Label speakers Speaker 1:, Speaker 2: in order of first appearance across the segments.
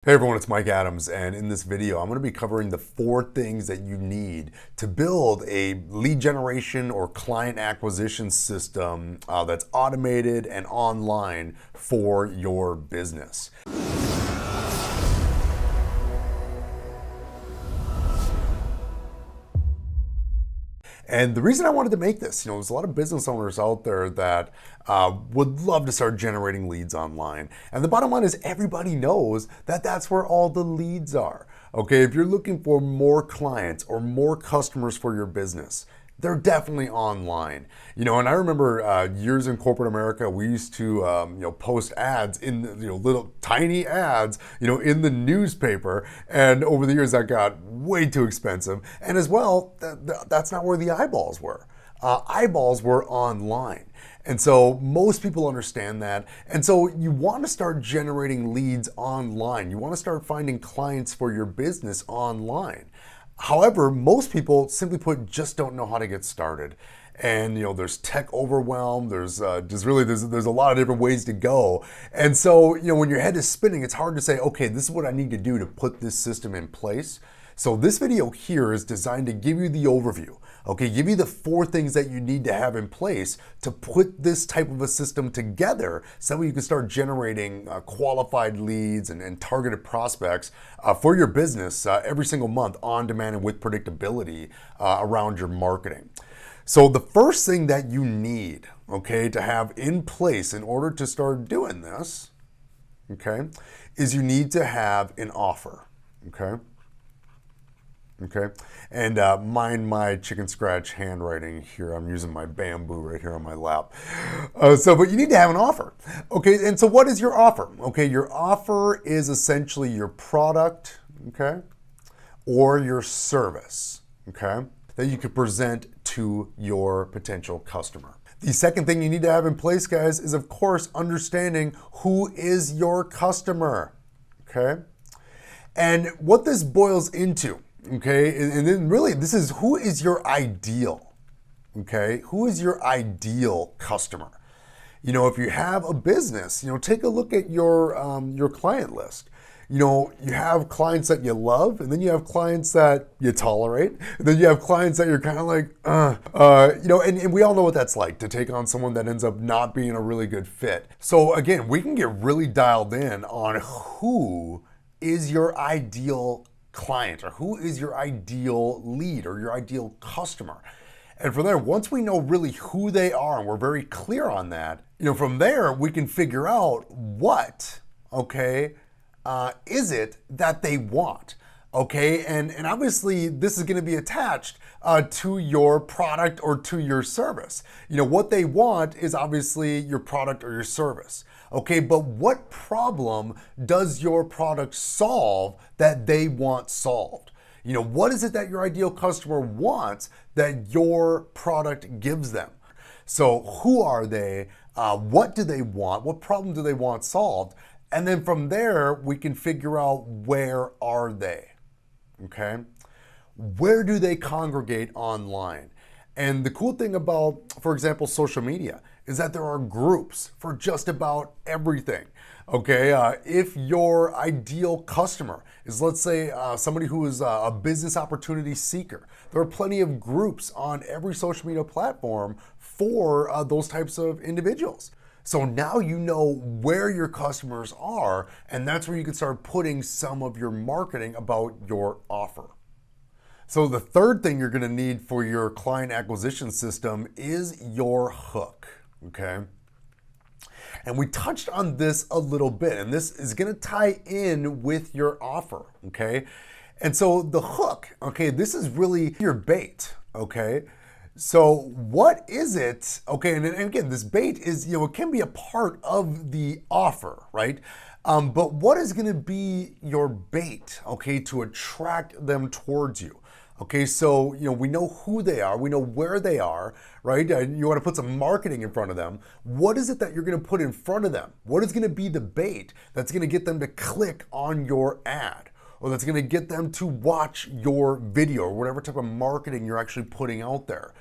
Speaker 1: Hey everyone, it's Mike Adams, and in this video, I'm going to be covering the 4 things that you need to build a lead generation or client acquisition system that's automated and online for your business. And the reason I wanted to make this, there's a lot of business owners out there that would love to start generating leads online. And the bottom line is everybody knows that that's where all the leads are. Okay, if you're looking for more clients or more customers for your business, they're definitely online. And I remember years in corporate America, we used to, post ads in, little tiny ads, in the newspaper. And over the years, that got way too expensive. And as well, that's not where the eyeballs were. Eyeballs were online. And so most people understand that. And so you want to start generating leads online. You want to start finding clients for your business online. However, most people, simply put, just don't know how to get started. And there's tech overwhelm. There's there's a lot of different ways to go. And so when your head is spinning, it's hard to say, okay, this is what I need to do to put this system in place. So this video here is designed to give you the overview. Okay, give you the 4 things that you need to have in place to put this type of a system together so you can start generating qualified leads and targeted prospects for your business every single month on demand and with predictability around your marketing. So the first thing that you need, okay, to have in place in order to start doing this, okay, is you need to have an offer, okay? Okay, and mind my chicken scratch handwriting here. I'm using my bamboo right here on my lap. But you need to have an offer. Okay, and so what is your offer? Okay, your offer is essentially your product, okay, or your service, okay, that you could present to your potential customer. The second thing you need to have in place, guys, is of course understanding who is your customer, okay? And what this boils into, okay, and then really this is who is your ideal, okay? Who is your ideal customer? If you have a business, take a look at your client list. You have clients that you love, and then you have clients that you tolerate, and then you have clients that you're kind of like, and we all know what that's like to take on someone that ends up not being a really good fit. So again, we can get really dialed in on who is your ideal client or who is your ideal lead or your ideal customer. And from there, once we know really who they are and we're very clear on that, from there we can figure out what, okay, is it that they want, okay? And obviously this is gonna be attached to your product or to your service. What they want is obviously your product or your service. Okay, but what problem does your product solve that they want solved? What is it that your ideal customer wants that your product gives them? So who are they? What do they want? What problem do they want solved? And then from there, we can figure out where are they, okay? Where do they congregate online? And the cool thing about, for example, social media is that there are groups for just about everything. Okay, if your ideal customer is, let's say, somebody who is a business opportunity seeker, there are plenty of groups on every social media platform for those types of individuals. So now you know where your customers are, and that's where you can start putting some of your marketing about your offer. So the third thing you're gonna need for your client acquisition system is your hook, okay? And we touched on this a little bit, and this is gonna tie in with your offer, okay? And so the hook, okay, this is really your bait, okay? So what is it, okay, and again, this bait is, it can be a part of the offer, right? But what is gonna be your bait, okay, to attract them towards you? Okay, so we know who they are, we know where they are, right? You want to put some marketing in front of them. What is it that you're going to put in front of them? What is going to be the bait that's going to get them to click on your ad, or that's going to get them to watch your video, or whatever type of marketing you're actually putting out there?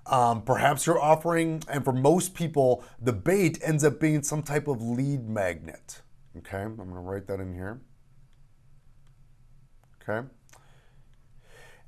Speaker 1: Perhaps you're offering, and for most people, the bait ends up being some type of lead magnet. Okay, I'm going to write that in here. Okay.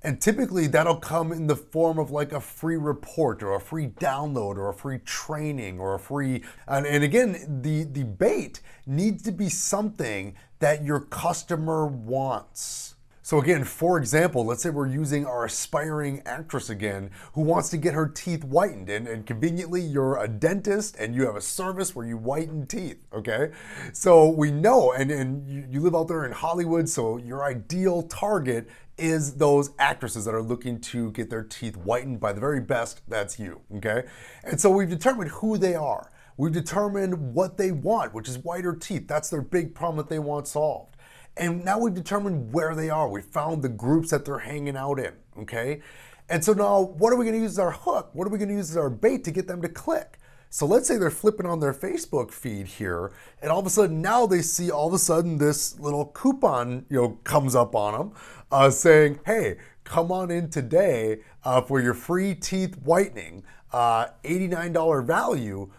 Speaker 1: And typically that'll come in the form of like a free report or a free download or a free training or a free, and again, the bait needs to be something that your customer wants. So again, for example, let's say we're using our aspiring actress again who wants to get her teeth whitened, and conveniently you're a dentist and you have a service where you whiten teeth, okay? So we know, and you live out there in Hollywood, so your ideal target is those actresses that are looking to get their teeth whitened by the very best, that's you, okay? And so we've determined who they are. We've determined what they want, which is whiter teeth. That's their big problem that they want solved. And now we've determined where they are. We found the groups that they're hanging out in, okay? And so now what are we gonna use as our hook? What are we gonna use as our bait to get them to click? So let's say they're flipping on their Facebook feed here, and all of a sudden now they see all of a sudden this little coupon, comes up on them saying, hey, come on in today for your free teeth whitening, $89 value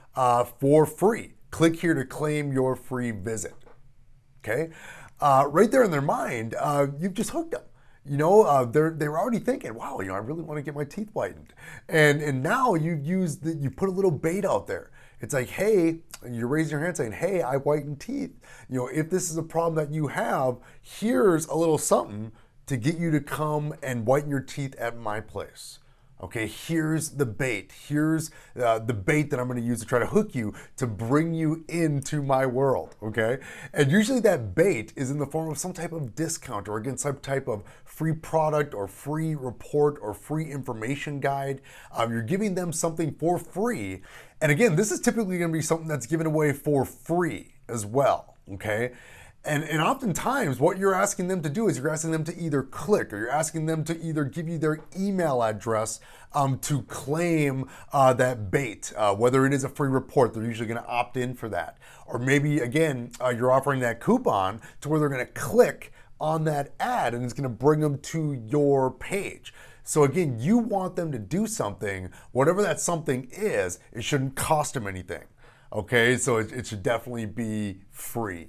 Speaker 1: for free. Click here to claim your free visit, okay? Right there in their mind, you've just hooked them. They were already thinking, wow, I really want to get my teeth whitened. And now you put a little bait out there. It's like, hey, you're raising your hand saying, hey, I whiten teeth. If this is a problem that you have, here's a little something to get you to come and whiten your teeth at my place. Okay, here's the bait. Here's the bait that I'm going to use to try to hook you to bring you into my world, okay? And usually that bait is in the form of some type of discount or again, some type of free product or free report or free information guide. You're giving them something for free. And again, this is typically going to be something that's given away for free as well, okay? And oftentimes what you're asking them to do is you're asking them to either click or you're asking them to either give you their email address to claim that bait, whether it is a free report, they're usually going to opt in for that. Or maybe, again, you're offering that coupon to where they're going to click on that ad and it's going to bring them to your page. So again, you want them to do something, whatever that something is, it shouldn't cost them anything. Okay, so it should definitely be free.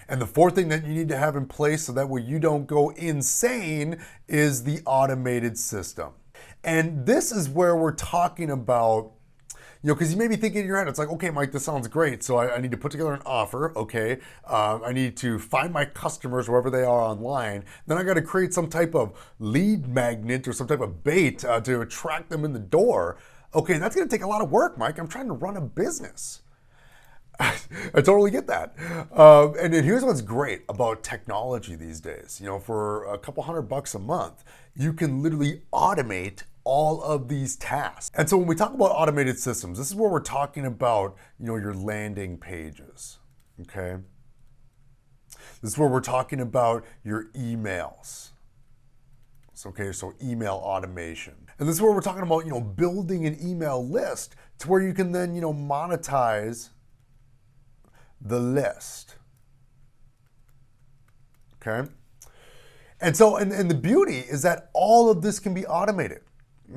Speaker 1: And the fourth thing that you need to have in place so that way you don't go insane is the automated system. And this is where we're talking about, because you may be thinking in your head, it's like, okay, Mike, this sounds great. So I need to put together an offer, okay? I need to find my customers wherever they are online. Then I got to create some type of lead magnet or some type of bait to attract them in the door. Okay, that's going to take a lot of work, Mike. I'm trying to run a business. I totally get that. And here's what's great about technology these days. For a couple $100 a month, you can literally automate all of these tasks. And so when we talk about automated systems, this is where we're talking about, your landing pages, okay? This is where we're talking about your emails. Okay, so email automation. And this is where we're talking about, building an email list to where you can then, monetize the list, okay? And so, and the beauty is that all of this can be automated,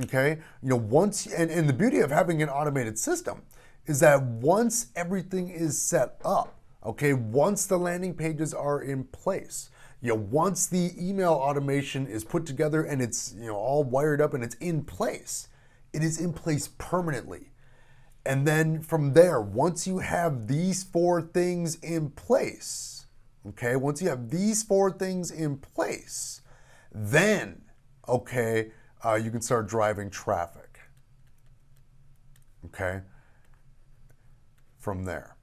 Speaker 1: okay? Once, and the beauty of having an automated system is that once everything is set up, okay, once the landing pages are in place, once the email automation is put together and it's, all wired up and it's in place, it is in place permanently. And then from there, once you have these 4 things in place, okay, once you have these 4 things in place, then, okay, you can start driving traffic, okay, from there.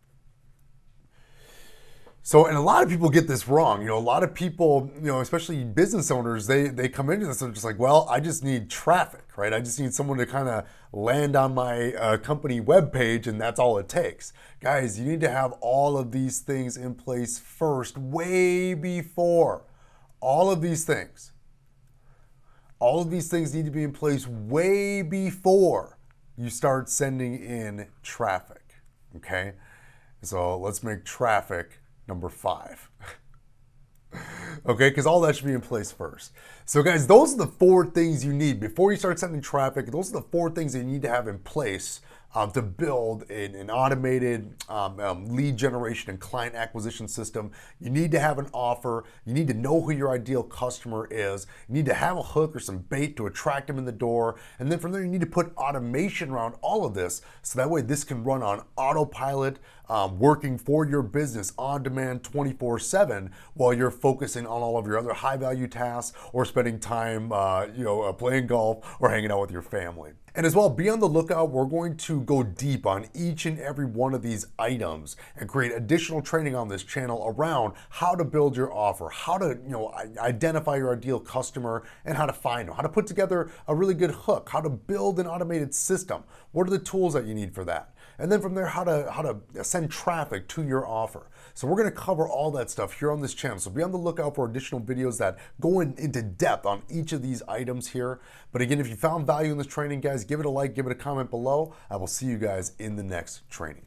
Speaker 1: So, and a lot of people get this wrong. A lot of people, especially business owners, they come into this and they're just like, well, I just need traffic, right? I just need someone to kind of land on my company webpage and that's all it takes. Guys, you need to have all of these things in place first, way before. All of these things need to be in place way before you start sending in traffic, okay? So let's make traffic number 5. Okay, because all that should be in place first. So guys, those are the 4 things you need before you start sending traffic. Those are the 4 things that you need to have in place to build an automated lead generation and client acquisition system. You need to have an offer. You need to know who your ideal customer is. You need to have a hook or some bait to attract them in the door. And then from there, you need to put automation around all of this so that way this can run on autopilot, working for your business on demand 24/7 while you're focusing on all of your other high value tasks or spending time playing golf or hanging out with your family. And as well, be on the lookout. We're going to go deep on each and every one of these items and create additional training on this channel around how to build your offer, how to identify your ideal customer and how to find them, how to put together a really good hook, how to build an automated system. What are the tools that you need for that? And then from there, how to send traffic to your offer. So we're going to cover all that stuff here on this channel. So be on the lookout for additional videos that go into depth on each of these items here. But again, if you found value in this training, guys, give it a like, give it a comment below. I will see you guys in the next training.